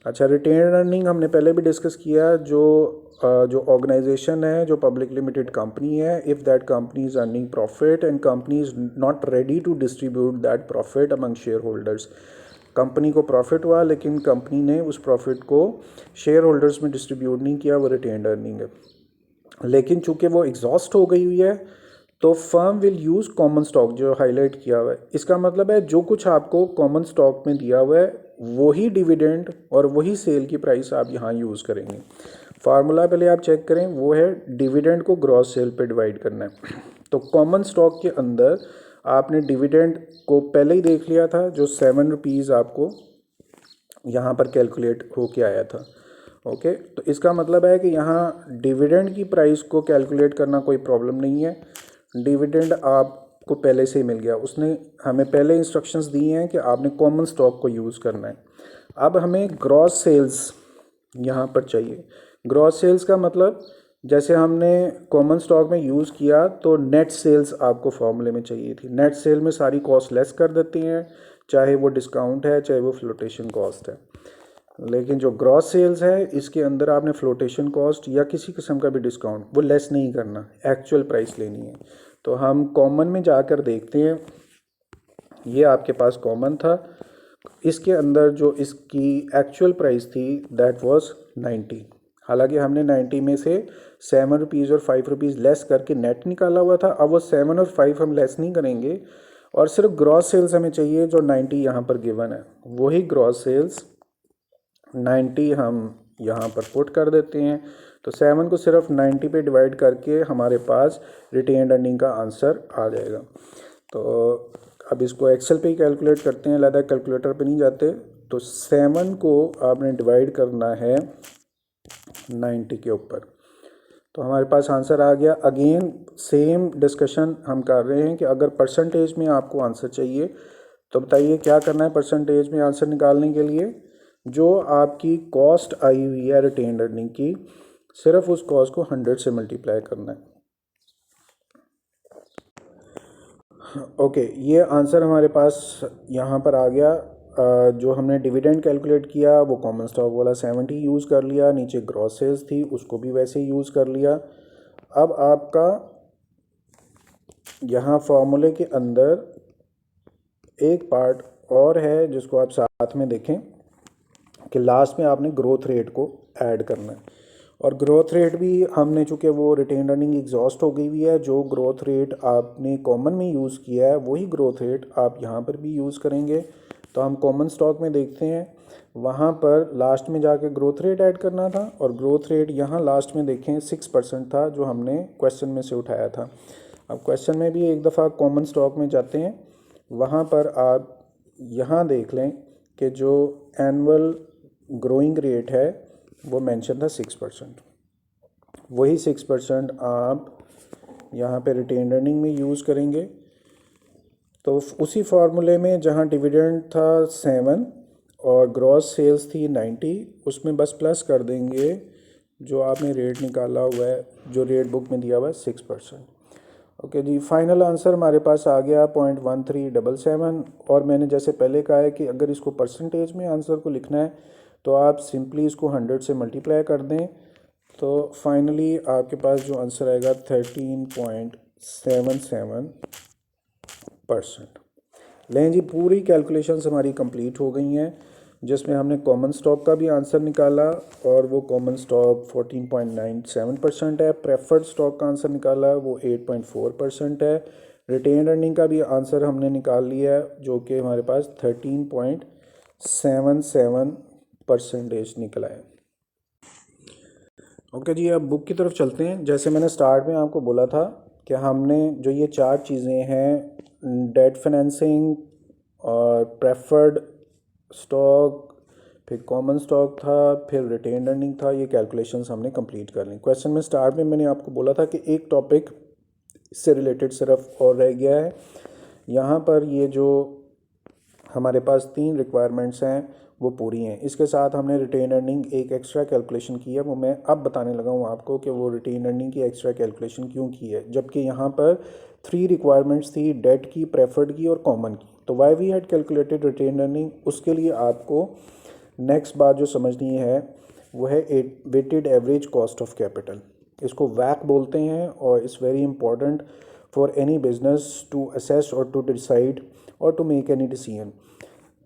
अच्छा, रिटेन्ड अर्निंग हमने पहले भी डिस्कस किया। जो ऑर्गेनाइजेशन है, जो पब्लिक लिमिटेड कंपनी है, if that company is earning profit and company is not ready to distribute that profit among share holders. Company को प्रॉफिट हुआ लेकिन कंपनी ने उस प्रॉफिट को शेयर होल्डर्स में डिस्ट्रीब्यूट नहीं किया, वो रिटेन्ड अर्निंग है। लेकिन चूंकि वो एग्जॉस्ट हो गई हुई है तो firm will use common stock, जो हाईलाइट किया हुआ है। इसका मतलब है जो कुछ आपको कॉमन स्टॉक में दिया हुआ है वही डिविडेंड और वही सेल की प्राइस आप यहाँ यूज़ करेंगे। फार्मूला पहले आप चेक करें, वो है डिविडेंड को ग्रॉस सेल पे डिवाइड करना है। तो कॉमन स्टॉक के अंदर आपने डिविडेंड को पहले ही देख लिया था, जो 7 रुपीज़ आपको यहाँ पर कैलकुलेट होके आया था। ओके, तो इसका मतलब है कि यहाँ डिविडेंड की प्राइस को कैलकुलेट करना कोई प्रॉब्लम नहीं है। डिविडेंड आपको पहले से ही मिल गया, उसने हमें पहले इंस्ट्रक्शंस दी हैं कि आपने कॉमन स्टॉक को यूज़ करना है। अब हमें ग्रॉस सेल्स यहाँ पर चाहिए। ग्रॉस सेल्स का मतलब जैसे हमने कॉमन स्टॉक में यूज़ किया तो नेट सेल्स आपको फॉर्मूले में चाहिए थी। नेट सेल में सारी कॉस्ट लेस कर देती हैं, चाहे वो डिस्काउंट है चाहे वो फ्लोटेशन कॉस्ट है। लेकिन जो ग्रॉस सेल्स है इसके अंदर आपने फ्लोटेशन कॉस्ट या किसी किस्म का भी डिस्काउंट वो लेस नहीं करना, एक्चुअल प्राइस लेनी है। तो हम कॉमन में जाकर देखते हैं, ये आपके पास कॉमन था, इसके अंदर जो इसकी एक्चुअल प्राइस थी दैट वाज 90। हालांकि हमने 90 में से 7 रुपीज़ और 5 रुपीज़ लेस करके नेट निकाला हुआ था। अब वो 7 और 5 हम लेस नहीं करेंगे और सिर्फ ग्रॉस सेल्स हमें चाहिए, जो 90 यहाँ पर गिवन है वही ग्रॉस सेल्स 90 हम यहाँ पर पुट कर देते हैं। तो 7 को सिर्फ 90 पे डिवाइड करके हमारे पास रिटेन्ड अर्निंग का आंसर आ जाएगा। तो अब इसको एक्सेल पे ही कैलकुलेट करते हैं, ज़्यादा कैलकुलेटर पे नहीं जाते। तो 7 को आपने डिवाइड करना है 90 के ऊपर, तो हमारे पास आंसर आ गया। अगेन सेम डिस्कशन हम कर रहे हैं कि अगर परसेंटेज में आपको आंसर चाहिए तो बताइए क्या करना है। परसेंटेज में आंसर निकालने के लिए जो आपकी कॉस्ट आई हुई है रिटेन्ड अर्निंग की, सिर्फ उस कॉस्ट को 100 से मल्टीप्लाई करना है। ओके, ये आंसर हमारे पास यहाँ पर आ गया। जो हमने डिविडेंड कैलकुलेट किया वो कॉमन स्टॉक वाला 70 यूज़ कर लिया, नीचे ग्रॉस सेल्स थी उसको भी वैसे ही यूज़ कर लिया। अब आपका यहाँ फॉर्मूले के अंदर एक पार्ट और है जिसको आप साथ में देखें कि लास्ट में आपने ग्रोथ रेट को ऐड करना है। और ग्रोथ रेट भी हमने, चूँकि वो रिटेन अर्निंग एग्जॉस्ट हो गई हुई है, जो ग्रोथ रेट आपने कॉमन में यूज़ किया है वही ग्रोथ रेट आप यहाँ पर भी यूज़ करेंगे। तो हम कॉमन स्टॉक में देखते हैं, वहाँ पर लास्ट में जाके ग्रोथ रेट ऐड करना था और ग्रोथ रेट यहाँ लास्ट में देखें 6% था जो हमने क्वेश्चन में से उठाया था। अब क्वेश्चन में भी एक दफ़ा कॉमन स्टॉक में जाते हैं, वहाँ पर आप यहाँ देख लें कि जो एनुअल ग्रोइंग रेट है वो मेंशन था 6%। वही 6% आप यहाँ पे रिटेन अर्निंग में यूज़ करेंगे। तो उसी फार्मूले में जहाँ डिविडेंड था 7 और ग्रॉस सेल्स थी 90, उसमें बस प्लस कर देंगे जो आपने रेट निकाला हुआ है, जो रेट बुक में दिया हुआ है 6%। ओके जी, फाइनल आंसर हमारे पास आ गया 0.1377। और मैंने जैसे पहले कहा है कि अगर इसको परसेंटेज में आंसर को लिखना है तो आप सिंपली इसको 100 से मल्टीप्लाई कर दें, तो फाइनली आपके पास जो आंसर आएगा 13.77%। लें जी, पूरी कैलकुलेशंस हमारी कंप्लीट हो गई हैं, जिसमें हमने कॉमन स्टॉक का भी आंसर निकाला और वो कॉमन स्टॉक 14.97% है। प्रेफर्ड स्टॉक का आंसर निकाला, वो 8.4% है। रिटेन अर्निंग का भी आंसर हमने निकाल लिया है जो कि हमारे पास 13.77% निकला है। ओके जी, अब बुक की तरफ चलते हैं। जैसे मैंने स्टार्ट में आपको बोला था कि हमने जो ये 4 चीज़ें हैं, डेट फाइनेंसिंग और प्रेफर्ड स्टॉक, फिर कॉमन स्टॉक था, फिर रिटेन अर्निंग था, ये कैलकुलेशंस हमने कंप्लीट कर ली। क्वेश्चन में स्टार्ट में मैंने आपको बोला था कि एक टॉपिक इससे रिलेटेड सिर्फ और रह गया है। यहाँ पर ये जो हमारे पास 3 रिक्वायरमेंट्स हैं वो पूरी हैं। इसके साथ हमने रिटेन अर्निंग एक एक्स्ट्रा कैलकुलेशन की है, वो मैं अब बताने लगा हूँ आपको कि वो रिटेन अर्निंग की एक्स्ट्रा कैलकुलेशन क्यों की है, जबकि यहाँ पर 3 रिक्वायरमेंट्स थी, डेट की, प्रेफर्ड की और कॉमन की। तो why we had calculated retain earning, उसके लिए आपको नेक्स्ट बात जो समझनी है वो है weighted average cost of capital. इसको वैक बोलते हैं और it's very important for any business to assess और टू डिसाइड और to make any decision.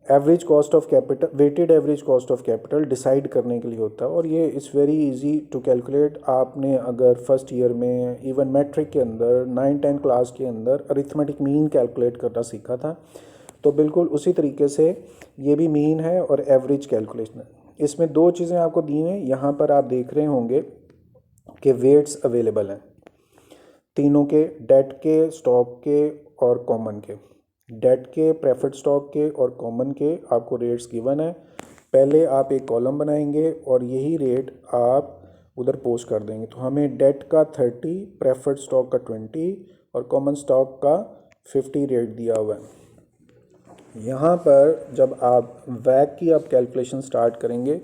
Average cost of capital, weighted average cost of capital decide करने के लिए होता है और ये it's very easy to calculate. आपने अगर फर्स्ट ईयर में, इवन मैट्रिक के अंदर, 9-10 क्लास के अंदर अरिथमेटिक मीन कैलकुलेट करना सीखा था, तो बिल्कुल उसी तरीके से ये भी मीन है और एवरेज कैलकुलेशन है। इसमें 2 चीज़ें आपको दी हैं, यहाँ पर आप देख रहे होंगे कि वेट्स अवेलेबल हैं तीनों के, डेट के, स्टॉक के और कॉमन के। डेट के, प्रेफर्ड स्टॉक के और कॉमन के आपको रेट्स गिवन है। पहले आप एक कॉलम बनाएंगे और यही रेट आप उधर पोस्ट कर देंगे। तो हमें डेट का 30, प्रेफर्ड स्टॉक का 20 और कॉमन स्टॉक का 50 रेट दिया हुआ है। यहाँ पर जब आप वैक की आप कैलकुलेशन स्टार्ट करेंगे,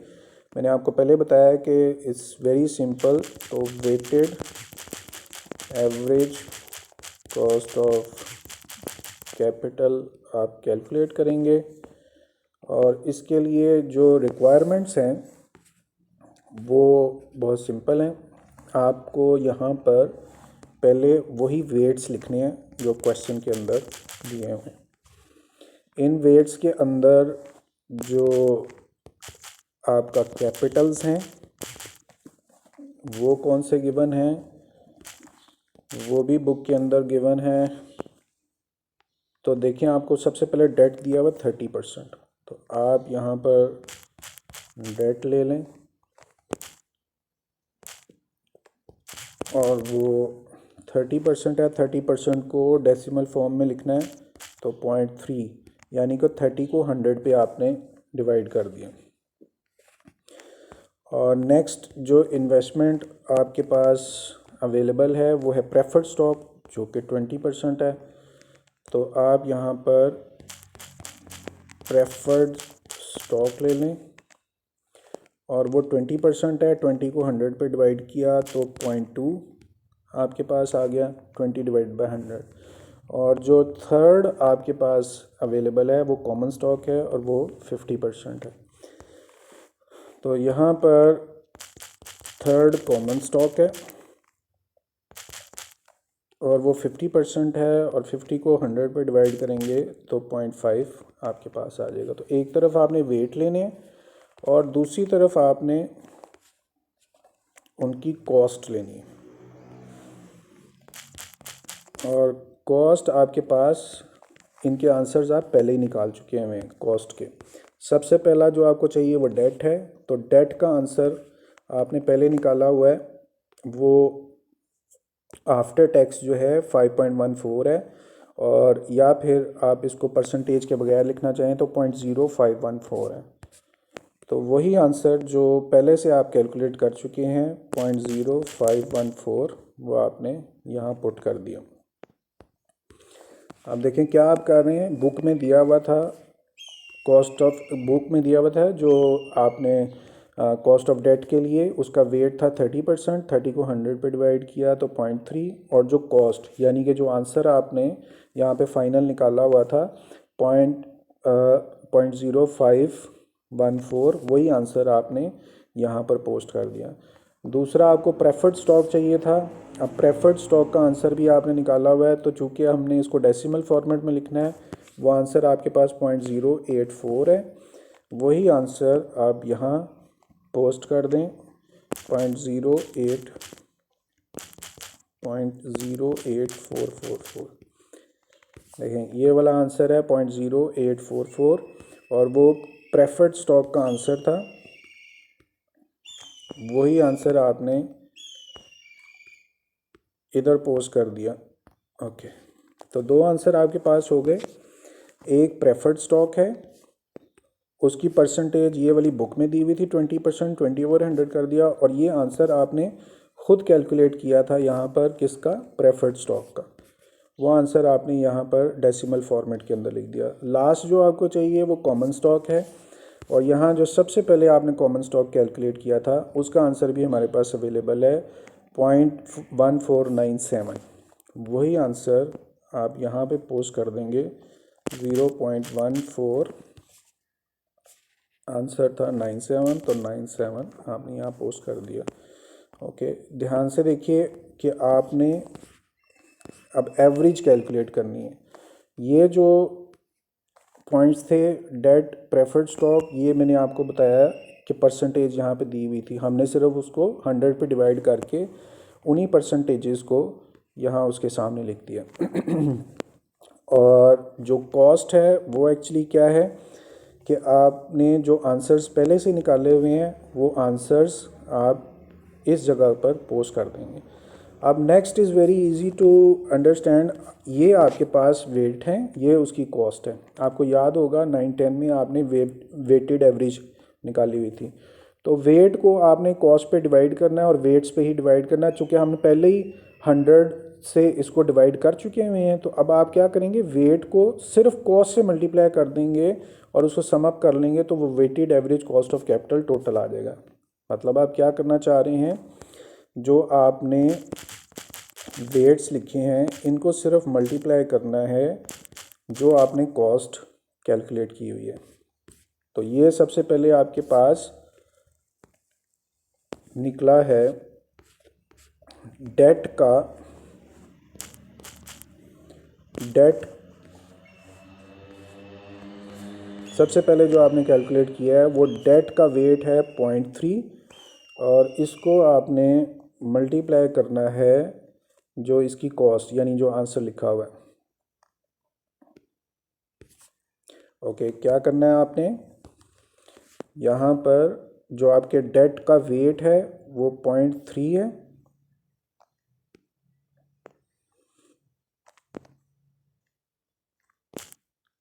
मैंने आपको पहले बताया कि इट्स वेरी सिंपल। तो weighted average cost of capital आप कैलकुलेट करेंगे और इसके लिए जो रिक्वायरमेंट्स हैं वो बहुत सिंपल हैं। आपको यहाँ पर पहले वही वेट्स लिखने हैं जो क्वेश्चन के अंदर दिए हुए हैं। इन वेट्स के अंदर जो आपका कैपिटल्स हैं वो कौन से गिवन हैं, वो भी बुक के अंदर गिवन है। तो देखिए, आपको सबसे पहले डेट दिया हुआ 30%, तो आप यहाँ पर डेट ले लें और वो 30% है। 30% को डेसिमल फॉर्म में लिखना है, तो 0.3 यानी कि 30 को 100 पे आपने डिवाइड कर दिया। और नेक्स्ट जो इन्वेस्टमेंट आपके पास अवेलेबल है वो है प्रेफर्ड स्टॉक जो कि 20% है। तो आप यहाँ पर प्रेफर्ड स्टॉक ले लें और वो 20% है। 20 को 100 पे डिवाइड किया तो 0.2 आपके पास आ गया, 20 डिवाइड बाय 100। और जो थर्ड आपके पास अवेलेबल है वो कॉमन स्टॉक है और वो 50% है। तो यहाँ पर थर्ड कॉमन स्टॉक है और वो 50% है, और 50 को 100 पे डिवाइड करेंगे तो 0.5 आपके पास आ जाएगा। तो एक तरफ आपने वेट लेने हैं और दूसरी तरफ आपने उनकी कॉस्ट लेनी है। और कॉस्ट आपके पास, इनके आंसर्स आप पहले ही निकाल चुके हैं कॉस्ट के। सबसे पहला जो आपको चाहिए वो डेट है, तो डेट का आंसर आपने पहले निकाला हुआ है, वो आफ्टर टैक्स जो है 5.14 है, और या फिर आप इसको परसेंटेज के बगैर लिखना चाहें तो 0.0514 है। तो वही आंसर जो पहले से आप कैलकुलेट कर चुके हैं 0.0514, वो आपने यहाँ पुट कर दिया। अब देखें क्या आप कर रहे हैं, बुक में दिया हुआ था, कॉस्ट ऑफ बुक में दिया हुआ था जो आपने कॉस्ट ऑफ डेट के लिए उसका वेट था 30%, 30 को 100 पे डिवाइड किया तो 0.3, और जो कॉस्ट यानी कि जो आंसर आपने यहाँ पे फाइनल निकाला हुआ था 0.0514, वही आंसर आपने यहाँ पर पोस्ट कर दिया। दूसरा आपको प्रेफर्ड स्टॉक चाहिए था। अब प्रेफर्ड स्टॉक का आंसर भी आपने निकाला हुआ है, तो चूँकि हमने इसको डेसिमल फॉर्मेट में लिखना है, वो आंसर आपके पास 0.084 है, वही आंसर आप यहाँ पोस्ट कर दें 0.084444। देखें ये वाला आंसर है 0.0844, और वो प्रेफर्ड स्टॉक का आंसर था, वही आंसर आपने इधर पोस्ट कर दिया। ओके, तो दो आंसर आपके पास हो गए। एक प्रेफर्ड स्टॉक है, उसकी परसेंटेज ये वाली बुक में दी हुई थी 20%, 20/100 कर दिया, और ये आंसर आपने खुद कैलकुलेट किया था यहाँ पर किसका, प्रेफर्ड स्टॉक का, वो आंसर आपने यहाँ पर डेसिमल फॉर्मेट के अंदर लिख दिया। लास्ट जो आपको चाहिए वो कॉमन स्टॉक है, और यहाँ जो सबसे पहले आपने कॉमन स्टॉक कैलकुलेट किया था उसका आंसर भी हमारे पास अवेलेबल है 0.1497, वही आंसर आप यहाँ पे पोस्ट कर देंगे 0.14, आंसर था 97, तो 97 आपने यहाँ पोस्ट कर दिया। ओके, ध्यान से देखिए कि आपने अब एवरेज कैलकुलेट करनी है। ये जो पॉइंट्स थे, डेट, प्रेफर्ड स्टॉक, ये मैंने आपको बताया कि परसेंटेज यहाँ पे दी हुई थी, हमने सिर्फ उसको 100 पे डिवाइड करके उन्हीं परसेंटेजेस को यहाँ उसके सामने लिख दिया। और जो कॉस्ट है वो एक्चुअली क्या है कि आपने जो आंसर्स पहले से निकाले हुए हैं वो आंसर्स आप इस जगह पर पोस्ट कर देंगे। अब next is very easy to understand, ये आपके पास वेट हैं, ये उसकी कॉस्ट है। आपको याद होगा 9-10 में आपने वेटेड एवरेज निकाली हुई थी, तो वेट को आपने कॉस्ट पे डिवाइड करना है और वेट्स पे ही डिवाइड करना है। चूँकि हमने पहले ही 100 से इसको डिवाइड कर चुके हुए हैं, तो अब आप क्या करेंगे, वेट को सिर्फ कॉस्ट से मल्टीप्लाई कर देंगे और उसको सम अप कर लेंगे, तो वो weighted average cost of capital total आ जाएगा। मतलब आप क्या करना चाह रहे हैं, जो आपने वेट्स लिखे हैं इनको सिर्फ मल्टीप्लाई करना है जो आपने कॉस्ट कैलकुलेट की हुई है। तो ये सबसे पहले आपके पास निकला है डेट सबसे पहले जो आपने कैलकुलेट किया है वो डेट का वेट है 0.3, और इसको आपने मल्टीप्लाई करना है जो इसकी कॉस्ट यानी जो आंसर लिखा हुआ है। ओके, क्या करना है आपने, यहाँ पर जो आपके डेट का वेट है वो 0.3 है,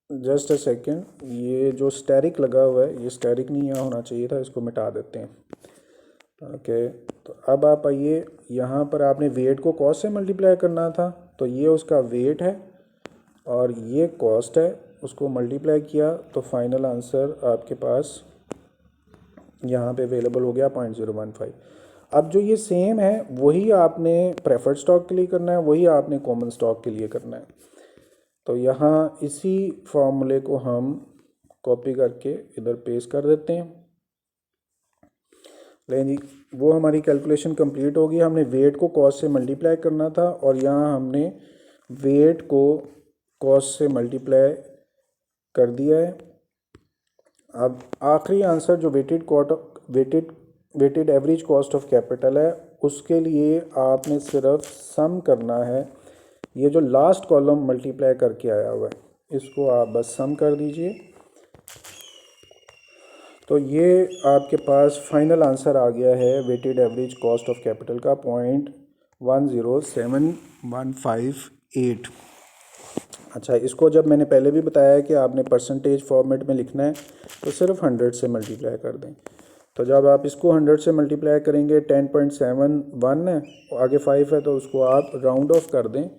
जस्ट अ सेकेंड, ये जो स्टेरिक लगा हुआ है ये स्टेरिक नहीं यहाँ होना चाहिए था, इसको मिटा देते हैं। ओके, तो अब आप आइए, यहाँ पर आपने वेट को कॉस्ट से मल्टीप्लाई करना था, तो ये उसका वेट है और ये कॉस्ट है, उसको मल्टीप्लाई किया तो फाइनल आंसर आपके पास यहाँ पे अवेलेबल हो गया 0.015। अब जो ये सेम है वही आपने प्रेफर्ड स्टॉक के लिए करना है, वही आपने कॉमन स्टॉक के लिए करना है। तो यहाँ इसी फॉर्मूले को हम कॉपी करके इधर पेस्ट कर देते हैं। लेकिन जी वो हमारी कैलकुलेशन कंप्लीट होगी। हमने वेट को कॉस्ट से मल्टीप्लाई करना था और यहाँ हमने वेट को कॉस्ट से मल्टीप्लाई कर दिया है। अब आखिरी आंसर जो weighted average cost of capital है, उसके लिए आपने सिर्फ सम करना है। ये जो लास्ट कॉलम मल्टीप्लाई करके आया हुआ है इसको आप बस सम कर दीजिए, तो ये आपके पास फाइनल आंसर आ गया है weighted average cost of capital का 0.10758। अच्छा, इसको जब मैंने पहले भी बताया कि आपने परसेंटेज फॉर्मेट में लिखना है तो सिर्फ 100 से मल्टीप्लाई कर दें। तो जब आप इसको 100 से मल्टीप्लाई करेंगे 10.71 है, आगे 5 है, तो उसको आप राउंड ऑफ कर दें।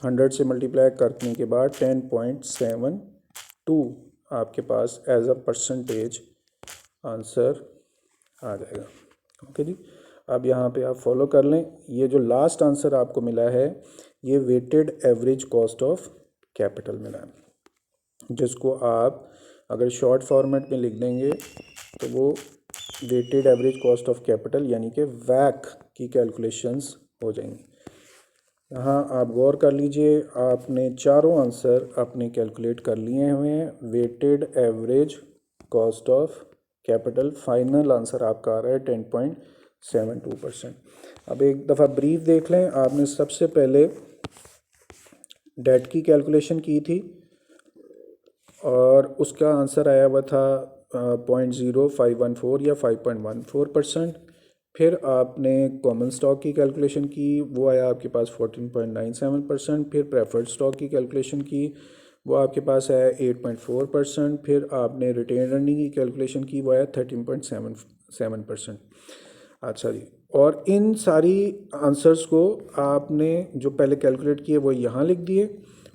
100 से मल्टीप्लाई करने के बाद 10.72 आपके पास एज अ परसेंटेज आंसर आ जाएगा। ओके जी, अब यहाँ पे आप फॉलो कर लें। ये जो लास्ट आंसर आपको मिला है ये weighted average cost of capital मिला है, जिसको आप अगर शॉर्ट फॉर्मेट में लिख देंगे तो वो weighted average cost of capital यानी कि वैक की कैलकुलेशंस हो जाएंगी। यहाँ आप गौर कर लीजिए, आपने चारों आंसर अपने कैलकुलेट कर लिए हुए हैं। Weighted average cost of capital final answer आपका आ रहा है 10.72%। अब एक दफ़ा ब्रीफ देख लें। आपने सबसे पहले डेट की कैलकुलेशन की थी और उसका आंसर आया हुआ था 0.0514 या 5.14%। फिर आपने कॉमन स्टॉक की कैलकुलेशन की, वो आया आपके पास 14.97%। फिर प्रेफर्ड स्टॉक की कैलकुलेशन की, वो आपके पास है 8.4%। फिर आपने रिटेन अर्निंग की कैलकुलेशन की, वो आया 13.77%। अच्छा जी, और इन सारी आंसर्स को आपने जो पहले कैलकुलेट किए वो यहाँ लिख दिए,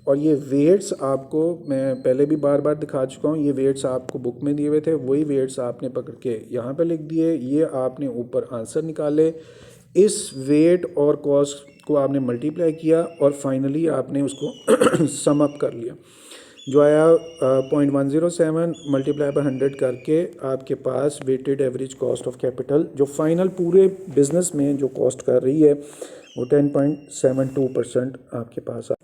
और ये वेट्स आपको मैं पहले भी बार बार दिखा चुका हूँ। ये वेट्स आपको बुक में दिए हुए थे, वही वेट्स आपने पकड़ के यहाँ पे लिख दिए। ये आपने ऊपर आंसर निकाले, इस वेट और कॉस्ट को आपने मल्टीप्लाई किया और फाइनली आपने उसको सम अप कर लिया। जो आया 0.107 मल्टीप्लाई बाय 100 करके आपके पास weighted average cost of capital जो फाइनल पूरे बिजनेस में जो कॉस्ट कर रही है वो 10.72% आपके पास आ।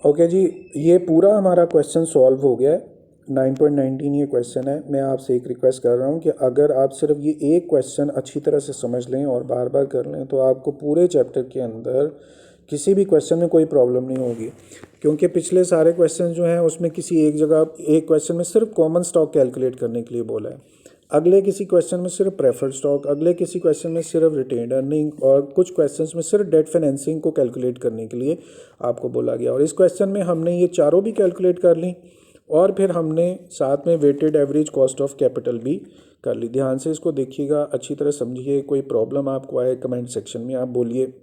ओके जी, ये पूरा हमारा क्वेश्चन सॉल्व हो गया है। 9.19 ये क्वेश्चन है। मैं आपसे एक रिक्वेस्ट कर रहा हूँ कि अगर आप सिर्फ ये एक क्वेश्चन अच्छी तरह से समझ लें और बार बार कर लें तो आपको पूरे चैप्टर के अंदर किसी भी क्वेश्चन में कोई प्रॉब्लम नहीं होगी, क्योंकि पिछले सारे क्वेश्चन जो हैं उसमें किसी एक जगह एक क्वेश्चन में सिर्फ कॉमन स्टॉक कैलकुलेट करने के लिए बोला है, अगले किसी क्वेश्चन में सिर्फ प्रेफर्ड स्टॉक, अगले किसी क्वेश्चन में सिर्फ रिटेन अर्निंग, और कुछ क्वेश्चंस में सिर्फ डेट फाइनेंसिंग को कैलकुलेट करने के लिए आपको बोला गया। और इस क्वेश्चन में हमने ये चारों भी कैलकुलेट कर ली और फिर हमने साथ में weighted average cost of capital भी कर ली। ध्यान से इसको देखिएगा, अच्छी तरह समझिए। कोई प्रॉब्लम आपको आए कमेंट सेक्शन में आप बोलिए,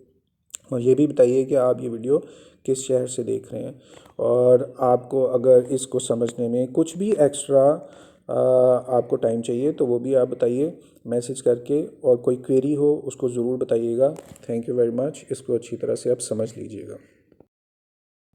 और ये भी बताइए कि आप ये वीडियो किस शहर से देख रहे हैं, और आपको अगर इसको समझने में कुछ भी एक्स्ट्रा आपको टाइम चाहिए तो वो भी आप बताइए मैसेज करके, और कोई क्वेरी हो उसको ज़रूर बताइएगा। Thank you very much. इसको अच्छी तरह से आप समझ लीजिएगा।